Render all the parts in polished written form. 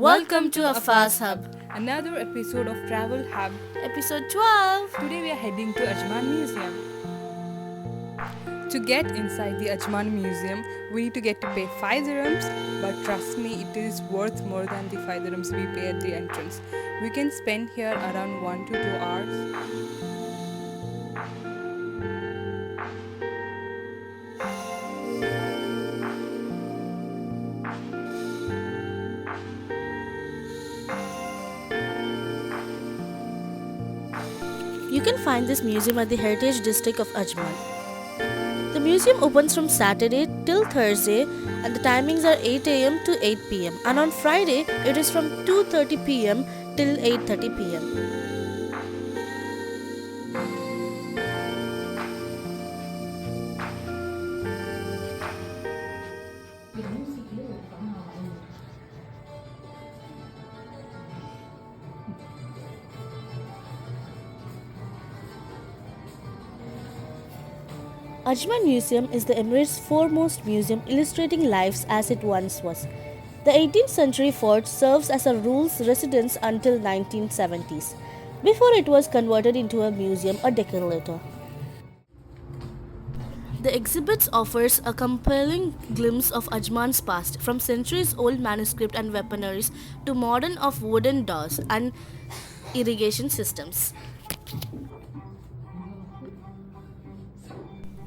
Welcome to Afas Hub, Another episode of Travel Hub. episode 12. Today we are heading to Ajman Museum. To get inside the Ajman Museum, we need to get to pay 5 dirhams, but trust me, it is worth more than the 5 dirhams we pay at the entrance. We can spend here around 1 to 2 hours. You can find this museum at the Heritage District of Ajman. The museum opens from Saturday till Thursday and the timings are 8 am to 8 pm, and on Friday it is from 2:30 pm till 8:30 pm. Ajman Museum is the Emirate's foremost museum illustrating lives as it once was. The 18th century fort serves as a ruler's residence until 1970s, before it was converted into a museum a decade later. The exhibits offers a compelling glimpse of Ajman's past, from centuries-old manuscript and weaponaries to modern of wooden dhows and irrigation systems.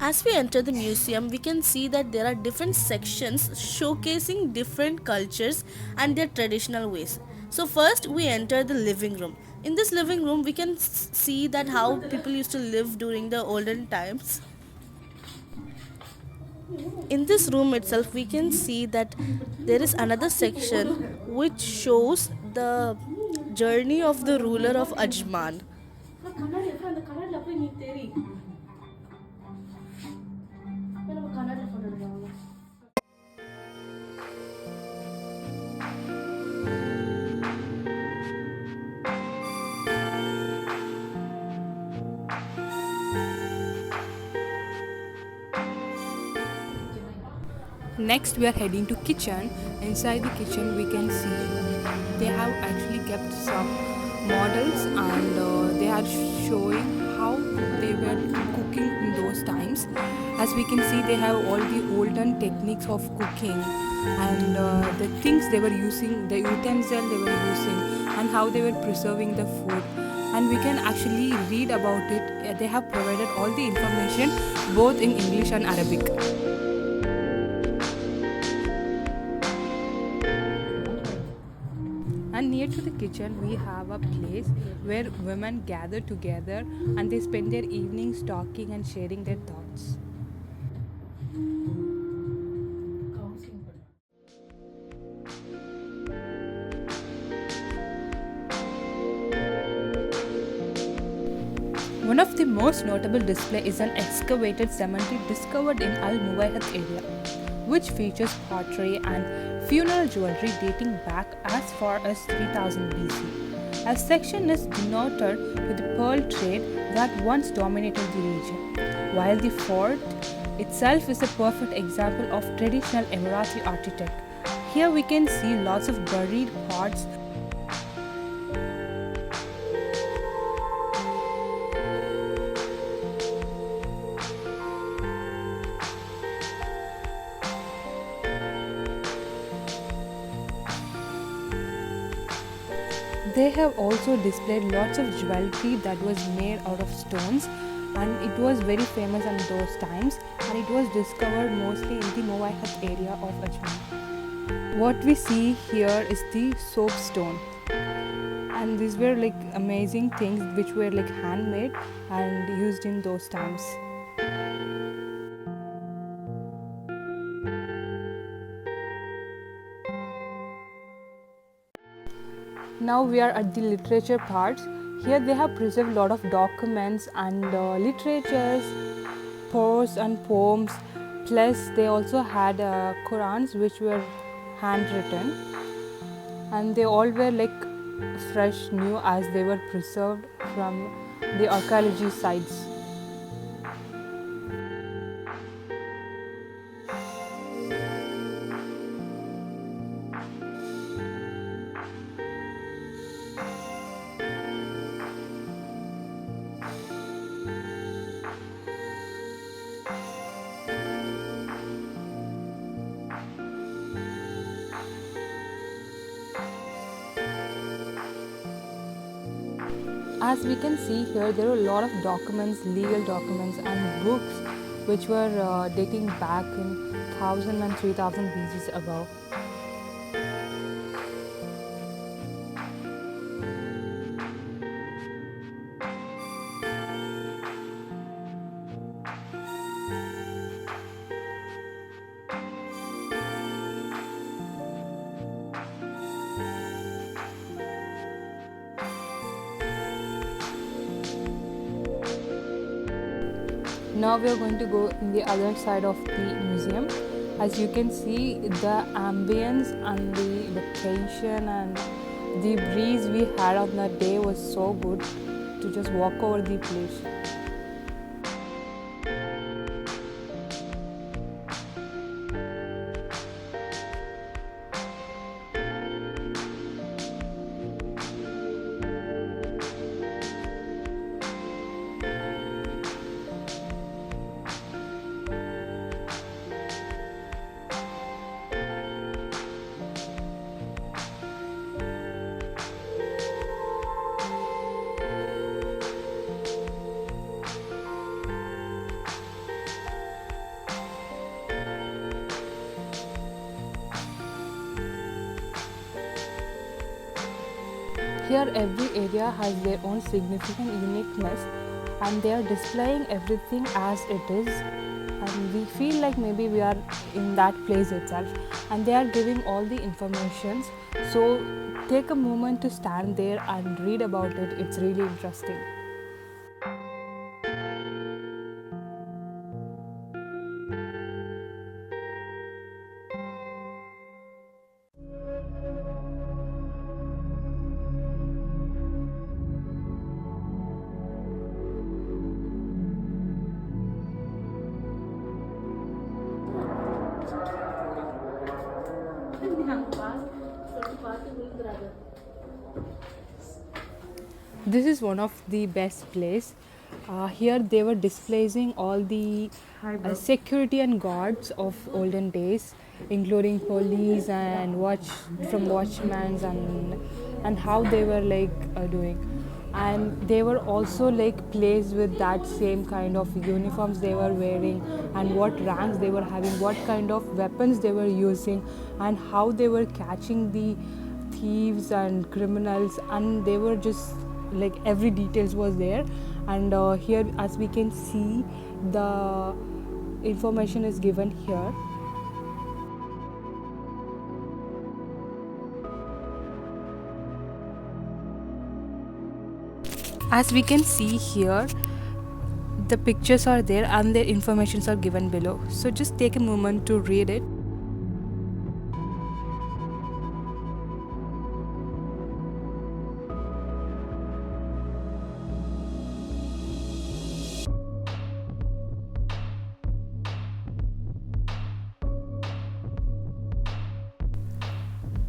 As we enter the museum, we can see that there are different sections showcasing different cultures and their traditional ways. So first we enter the living room. In this living room, we can see that how people used to live during the olden times. In this room itself, we can see that there is another section which shows the journey of the ruler of Ajman. Next we are heading to kitchen. Inside the kitchen we can see they have actually kept some models and they are showing how they were cooking in those times. As we can see, they have all the olden techniques of cooking and the things they were using, the utensil they were using, and how they were preserving the food. And we can actually read about it. They have provided all the information both in English and Arabic. And near to the kitchen, we have a place where women gather together and they spend their evenings talking and sharing their thoughts. One of the most notable display is an excavated cemetery discovered in Al Muwaihat area, which features pottery and funeral jewellery dating back as far as 3000 BC. A section is denoted with the pearl trade that once dominated the region, while the fort itself is a perfect example of traditional Emirati architecture. Here we can see lots of buried pots. They have also displayed lots of jewellery that was made out of stones, and it was very famous in those times, and it was discovered mostly in the Muwaihat area of Ajman. What we see here is the soapstone, and these were like amazing things which were like handmade and used in those times. Now we are at the literature part. Here they have preserved a lot of documents and literatures, prose and poems. Plus they also had Qurans which were handwritten, and they all were like fresh, new, as they were preserved from the archaeology sites. As we can see here, there are a lot of documents, legal documents and books which were dating back in 1000 and 3000 BCs above. Now we are going to go in the other side of the museum. As you can see, the ambience and the location and the breeze we had on that day was so good to just walk over the place. Here every area has their own significant uniqueness and they are displaying everything as it is, and we feel like maybe we are in that place itself, and they are giving all the information. So take a moment to stand there and read about it. It's really interesting. This is one of the best place. Here they were displaying all the security and guards of olden days, including police and watchmen and how they were doing. And they were also placed with that same kind of uniforms they were wearing, and what ranks they were having, what kind of weapons they were using, and how they were catching the thieves and criminals, and they were just every details was there. And here as we can see, the information is given here. As we can see here, the pictures are there and their informations are given below, so just take a moment to read it.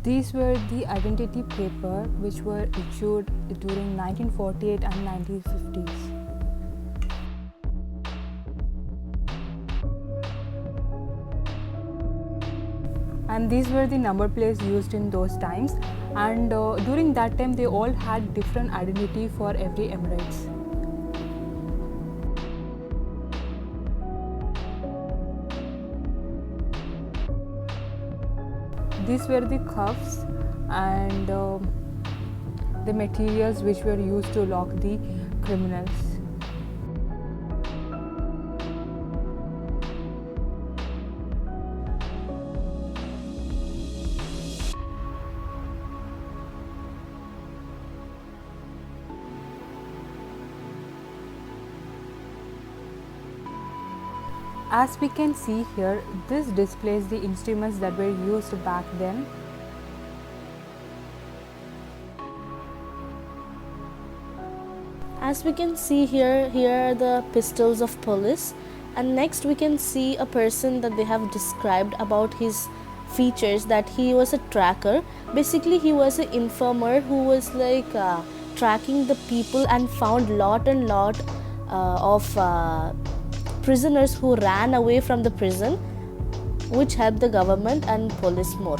These were the identity paper which were issued during 1948 and 1950s. And these were the number plates used in those times, and during that time they all had different identity for every emirates. These were the cuffs and the materials which were used to lock the criminals. As we can see here, this displays the instruments that were used back then. As we can see here are the pistols of police, and next we can see a person that they have described about his features, that he was a tracker. Basically he was an informer who was tracking the people and found lot and lot of prisoners who ran away from the prison, which helped the government and police more.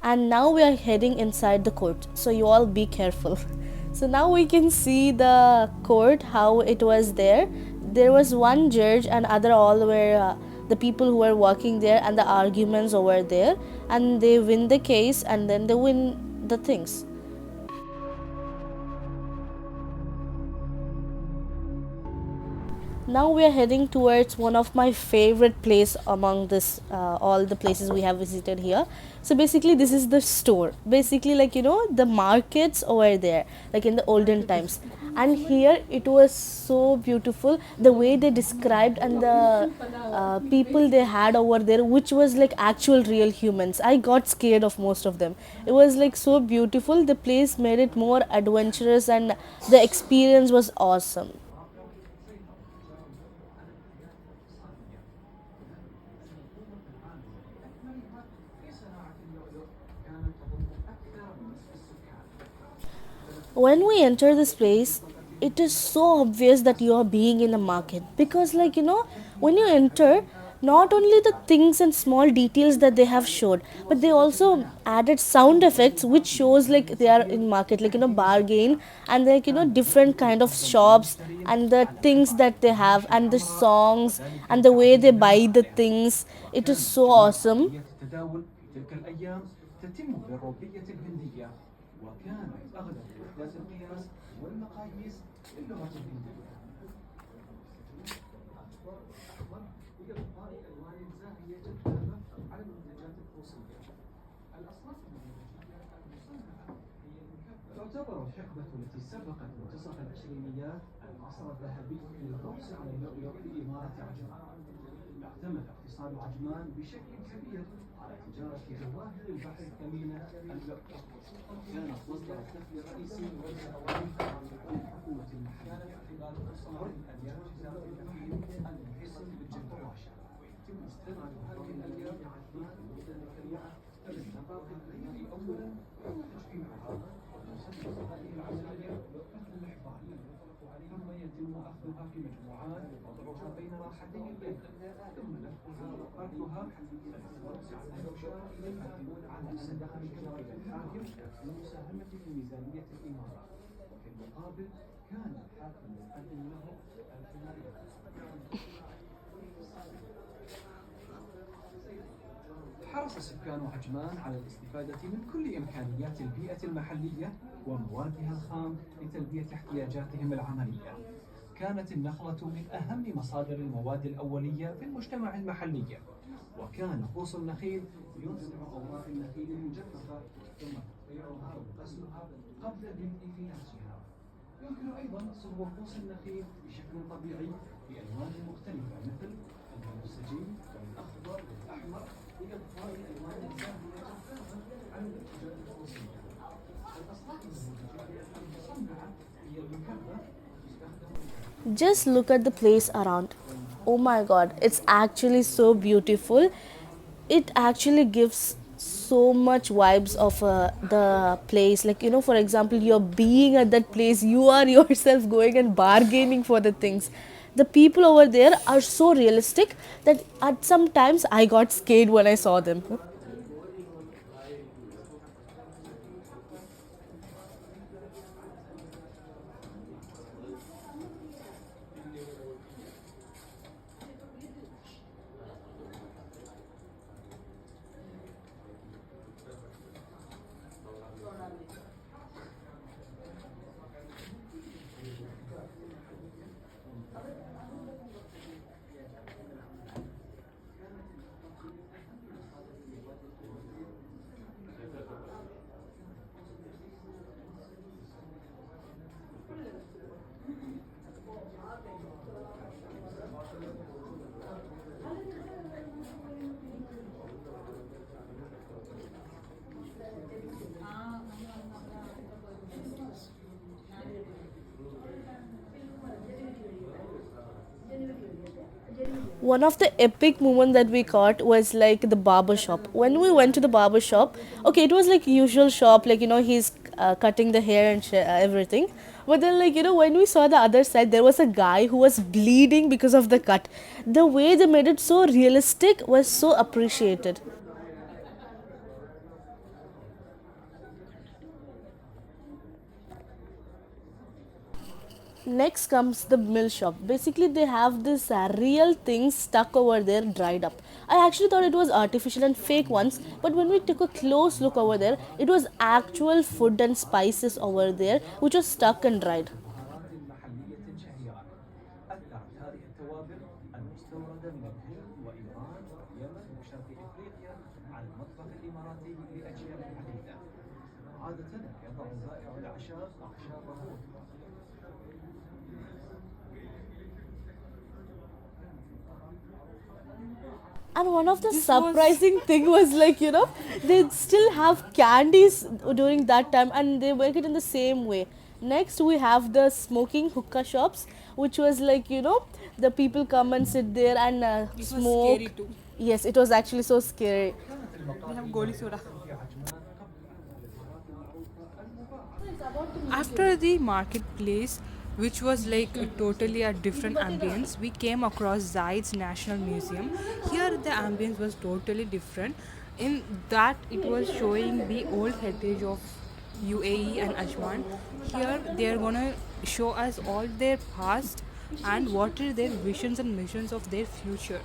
And now we are heading inside the court, so you all be careful. So now we can see the court, how it was there. There was one judge and other all were the people who were working there, and the arguments over there, and they win the case and then they win the things. Now we are heading towards one of my favorite place among this all the places we have visited here. So basically this is the store, basically, like, the markets over there, like in the olden times. And here it was so beautiful, the way they described, and the people they had over there, which was like actual real humans. I got scared of most of them. It was like so beautiful, the place made it more adventurous, and the experience was awesome. When we enter this place, it is so obvious that you are being in a market, because, like, when you enter, not only the things and small details that they have showed, but they also added sound effects which shows like they are in market, like, bargain, and like, different kind of shops, and the things that they have, and the songs, and the way they buy the things. It is so awesome. التداول في تلك الأيام تتم بالروبية الهندية، وكانت أغلب وحدات القياس والمقاييس باللغة الهندية. بإبقاء ألوان زاهية جذابة على المنتجات الفصولية. الأصناف النموذجية المصنعة هي المكبر. تعتبر الحقبة التي سبقت منتصف العشرينيات العصر الذهبي للغوص على النقل في إمارة عجمان. اعتمد اقتصاد عجمان بشكل كبير على تجارة جواهر البحر الثمينة اللؤلؤ، وكانت مصدر الدخل الرئيسي للحكومة المحلية. ورد أنياب تجارة النخيل المحصن بالجندواشة يتم استيراد هذه الأنياب عجمان لمدة سريعة للنقاط الغير أولا وتجميعها وتسمى هذه العملية أخذ المحبار، ثم يتم أخذها في مجموعات ووضعها بين راحتي اليد، ثم لفها وقرطها فيتوزع النشاء على صندوق الجوائز الحاكم للمساهمة في ميزانية الإمارة، وفي المقابل كان الحاكم يقدم له الحماية. حرص سكان عجمان على الاستفادة من كل إمكانيات البيئة المحلية وموادها الخام لتلبية احتياجاتهم العملية. كانت النخلة من أهم مصادر المواد الأولية في المجتمع المحلي، وكان قوس النخيل ينزع أوراق النخيل المجففة ثم تقطيعها وغسلها قبل البدء في نسجها. يمكن أيضا صبغ قوس النخيل بشكل طبيعي بألوان مختلفة مثل البنفسجي والأخضر والأحمر لإضفاء الألوان الزاهية على المنتجات الفصولية. الأصناف الزجاجية المصنعة هي المكبة تستخدم. Just look at the place around. Oh my god, it's actually so beautiful. It actually gives so much vibes of the place. Like, for example, you're being at that place, you are yourself going and bargaining for the things. The people over there are so realistic that at some times I got scared when I saw them. One of the epic moments that we caught was like the barber shop. When we went to the barber shop, okay, it was like usual shop, like, he's cutting the hair and everything. But then, like, when we saw the other side, there was a guy who was bleeding because of the cut. The way they made it so realistic was so appreciated. Next comes the mill shop. Basically, they have this real things stuck over there, dried up. I actually thought it was artificial and fake once, but when we took a close look over there, it was actual food and spices over there, which was stuck and dried. بهارات محلية شهيرة. أثرت هذه التوابل المستوردة من الهند وإيران واليمن وشرق إفريقيا على المطبخ الإماراتي لأجيال عديدة. عادة يضع زائر الأعشاب أعشابه And one of the This was surprising thing was like, they still have candies during that time and they make it in the same way. Next we have the smoking hookah shops, which was like, the people come and sit there and it was smoke. scary too. Yes, it was actually so scary. كانت They have المقاهي goli soda. في عجمان قبل البهارات المعروفة المباحة. After the marketplace, which was like totally a different ambience, we came across Zaid's National Museum. Here, the ambience was totally different. In that, it was showing the old heritage of UAE and Ajman. Here, they are gonna show us all their past and what are their visions and missions of their future.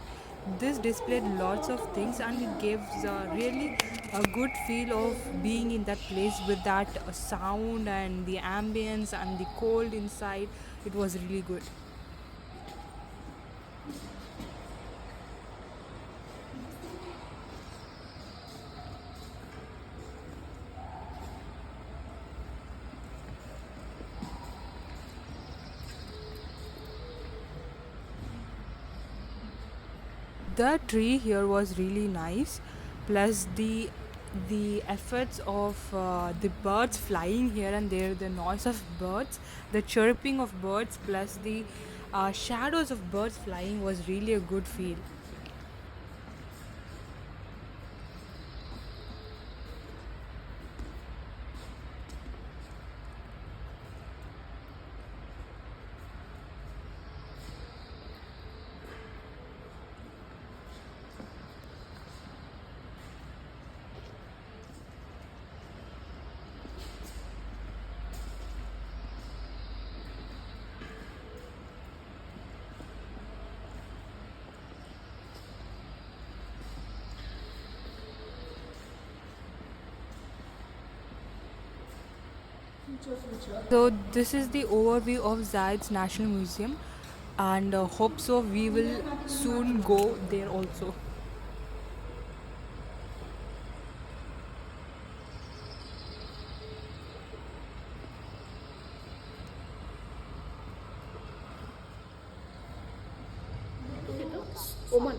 This displayed lots of things and it gives really a good feel of being in that place with that sound and the ambience and the cold inside. It was really good. The tree here was really nice, plus the efforts of the birds flying here and there, the noise of birds, the chirping of birds, plus the shadows of birds flying was really a good feel. So this is the overview of Zayed's National Museum, and hope so we will soon go there also. Oman.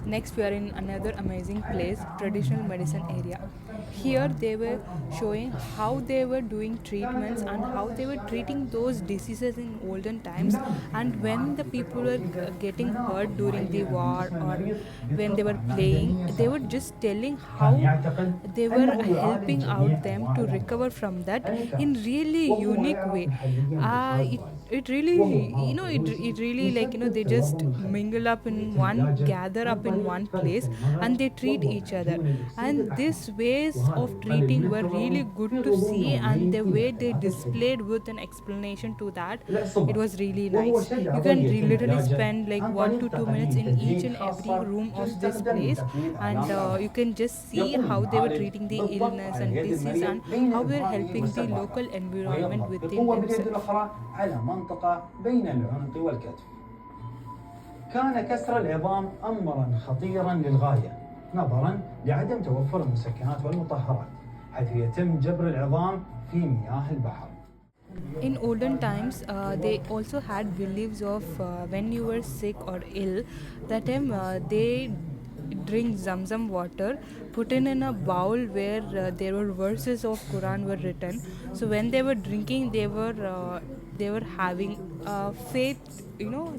Next, we are in another amazing place, traditional medicine area. Here, they were showing how they were doing treatments and how they were treating those diseases in olden times. And when the people were getting hurt during the war or when they were playing, they were just telling how they were helping out them to recover from that in really unique way. It really it really like they just mingle up in one, gather up in one place, and they treat each other. And these ways of treating were really good to see, and the way they displayed with an explanation to that, it was really nice. You can literally spend like 1 to 2 minutes in each and every room of this place, and you can just see how they were treating the illness and disease and how they were helping the local environment within وقوة بيد themselves. الأخرى على منطقة بين العنق والكتف. كان كسر العظام أمرا خطيرا للغاية نظرا لعدم توفر المسكنات والمطهرات حيث يتم جبر العظام في مياه البحر. In olden times, they also had beliefs of when you were sick or ill, that time they drink zamzam water, put in a bowl where there were verses of Quran were written. So when they were drinking, they were having faith.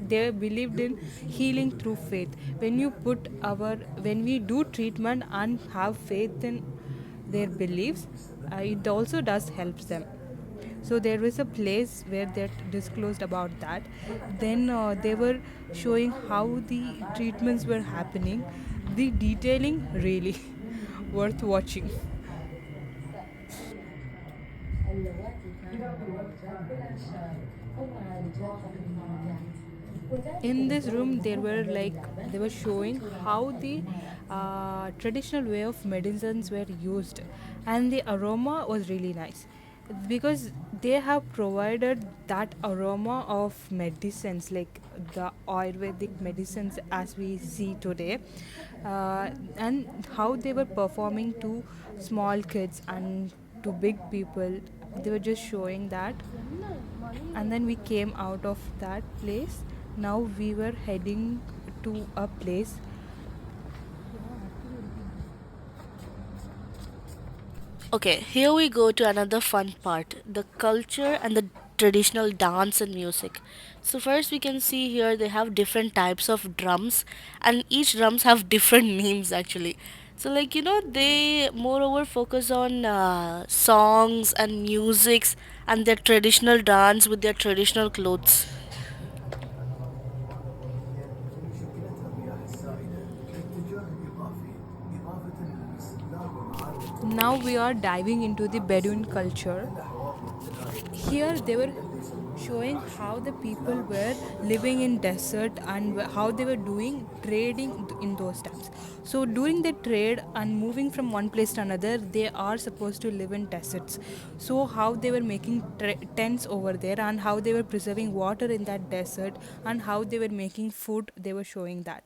They believed in healing through faith. When we do treatment and have faith in their beliefs, it also does helps them. So there was a place where they disclosed about that. Then they were showing how the treatments were happening. The detailing really worth watching. In this room they were showing how the traditional way of medicines were used, and the aroma was really nice because they have provided that aroma of medicines like the ayurvedic medicines as we see today, and how they were performing to small kids and to big people. They were just showing that, and then we came out of that place. Now we were heading to a place. Okay, here we go to another fun part, the culture and the traditional dance and music. So first we can see here they have different types of drums, and each drums have different names actually. So like they moreover focus on songs and musics and their traditional dance with their traditional clothes. Now we are diving into the Bedouin culture. Here they were showing how the people were living in desert and how they were doing trading in those times. So during the trade and moving from one place to another, they are supposed to live in deserts. So how they were making tents over there, and how they were preserving water in that desert, and how they were making food, they were showing that.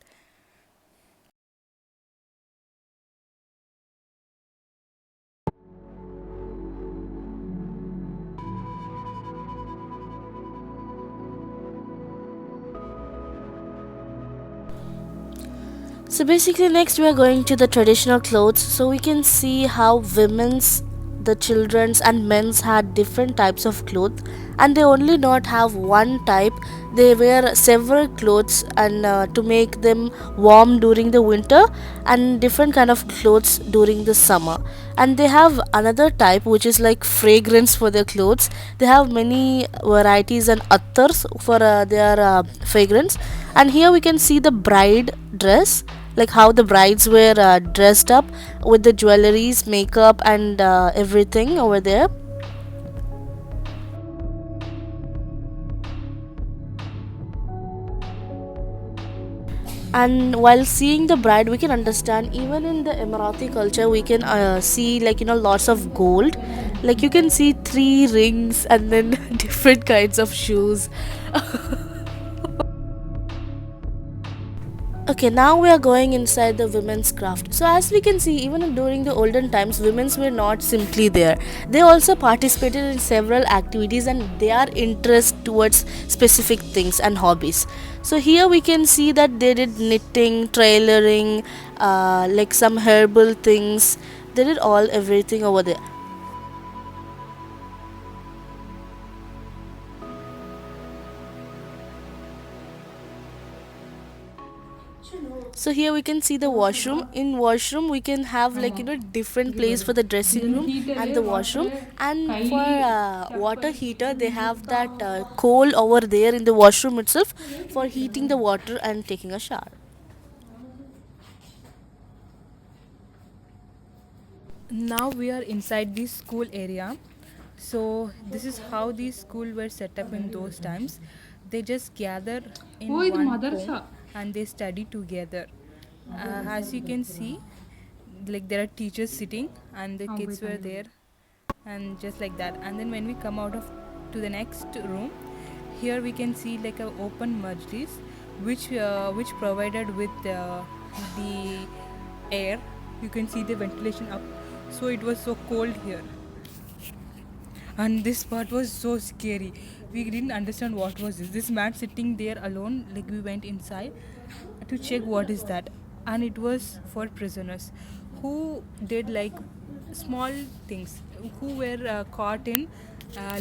So basically, next we are going to the traditional clothes. So we can see how women's, the children's, and men's had different types of clothes, and they only not have one type. They wear several clothes, and to make them warm during the winter, and different kind of clothes during the summer. And they have another type which is like fragrance for their clothes. They have many varieties and attars for their fragrance. And here we can see the bride dress, like how the brides were dressed up with the jewelries, makeup, and everything over there. And while seeing the bride, we can understand even in the Emirati culture we can see, like lots of gold, like you can see three rings and then different kinds of shoes. Okay, now we are going inside the women's craft. So, as we can see, even during the olden times, women were not simply there. They also participated in several activities and their interest towards specific things and hobbies. So, here we can see that they did knitting, tailoring, like some herbal things. They did all everything over there. So here we can see the washroom. In washroom we can have like different place for the dressing room and the washroom. And for water heater they have that coal over there in the washroom itself for heating the water and taking a shower. Now we are inside the school area. So this is how the school were set up in those times. They just gather in one home and they study together. As you can see, like there are teachers sitting and the kids were there, and just like that. And then when we come out of to the next room, here we can see like a open majlis, which provided with the air. You can see the ventilation up, so it was so cold here. And this part was so scary. We didn't understand what was this man sitting there alone. Like we went inside to check what is that, and it was for prisoners who did like small things, who were caught in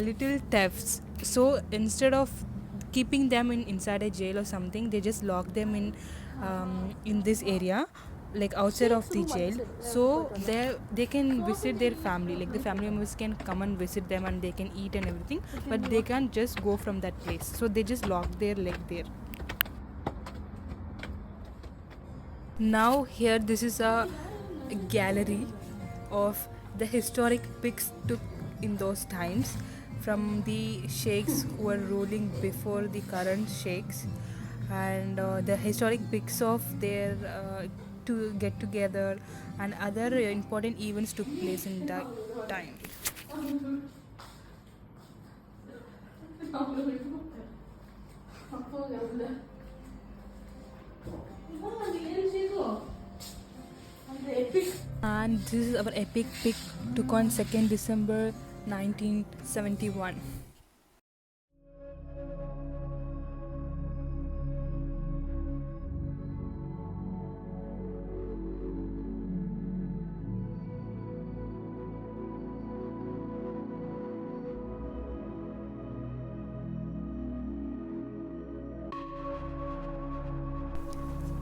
little thefts. So instead of keeping them inside a jail or something, they just locked them in this area like outside of the jail, so they can visit their family, like the family members can come and visit them and they can eat and everything, but they can't just go from that place, so they just lock their leg there. Now here this is a gallery of the historic pics took in those times from the sheikhs who were ruling before the current sheikhs, and the historic pics of their to get together and other important events took place in that time. And this is our epic pic took on 2nd December 1971.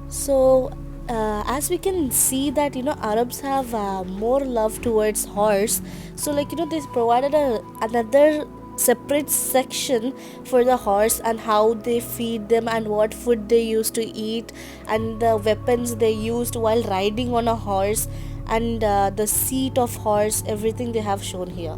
So, as we can see that Arabs have more love towards horse. So, they provided another separate section for the horse and how they feed them and what food they used to eat and the weapons they used while riding on a horse and the seat of horse. Everything they have shown here.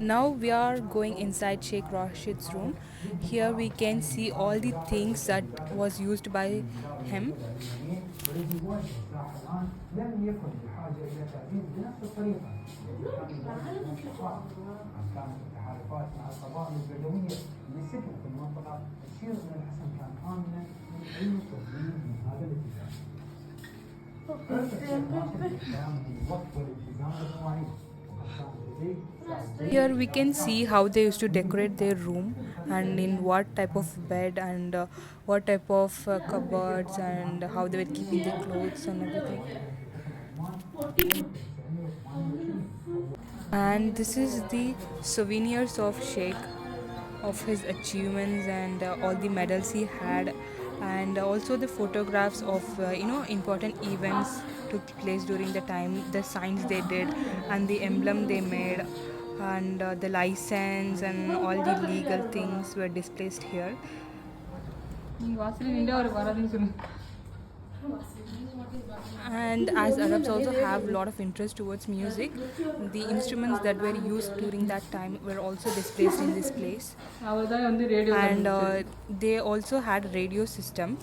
Now we are going inside Sheikh Rashid's room. Here we can see all the things that was used by him. والذي يواجه الساحة الآن لم يكن بحاجة إلى تعديل بنفس الطريقة التي كان يواجه الانتقاد عن كانت التحالفات مع القبائل البدوية لسكن في المنطقة تشير أن الحسن كان آمنا من أي تضليل من هذا الاتجاه. الوقت والالتزام بالمواعيد. Here we can see how they used to decorate their room and in what type of bed and what type of cupboards and how they were keeping the clothes and everything. And this is the souvenirs of Sheikh, of his achievements and all the medals he had, and also the photographs of important events took place during the time, the signs they did and the emblem they made, and the license and all the legal things were displayed here. And as Arabs also have a lot of interest towards music, the instruments that were used during that time were also displayed in this place. And they also had radio system,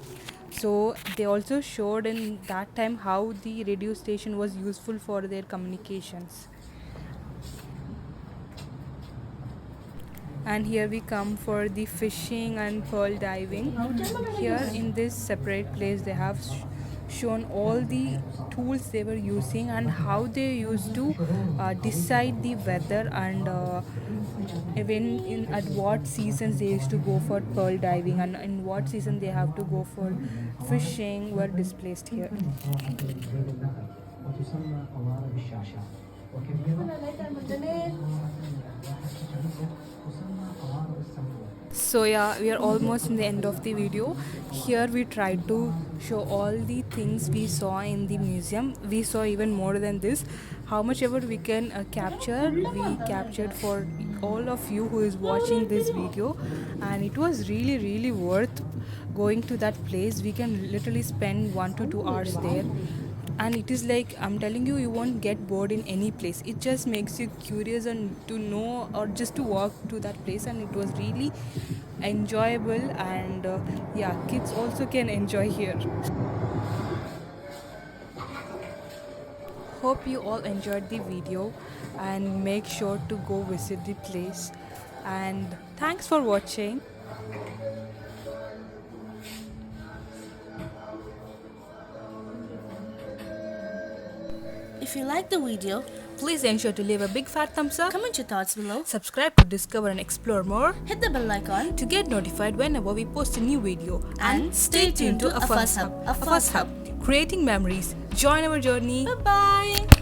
so they also showed in that time how the radio station was useful for their communications. And here we come for the fishing and pearl diving. Here in this separate place they have shown all the tools they were using and how they used to decide the weather and even in at what seasons they used to go for pearl diving and in what season they have to go for fishing were displayed here. وتسمى قوارب الشاشة وكبيرة تسمى قوارب السماوات. So yeah, we are almost in the end of the video. Here we tried to show all the things we saw in the museum. We saw even more than this. How much ever we can capture, we captured for all of you who is watching this video, and it was really worth going to that place. We can literally spend 1 to 2 hours there, and it is like I'm telling you, you won't get bored in any place. It just makes you curious and to know or just to walk to that place, and it was really enjoyable. And yeah, kids also can enjoy here. Hope you all enjoyed the video and make sure to go visit the place. And thanks for watching. If you like the video, Please ensure to leave a big fat thumbs up, comment your thoughts below, subscribe to discover and explore more, hit the bell icon, to get notified whenever we post a new video, and stay tuned to Afas Hub. Afas Hub, creating memories. Join our journey. Bye bye.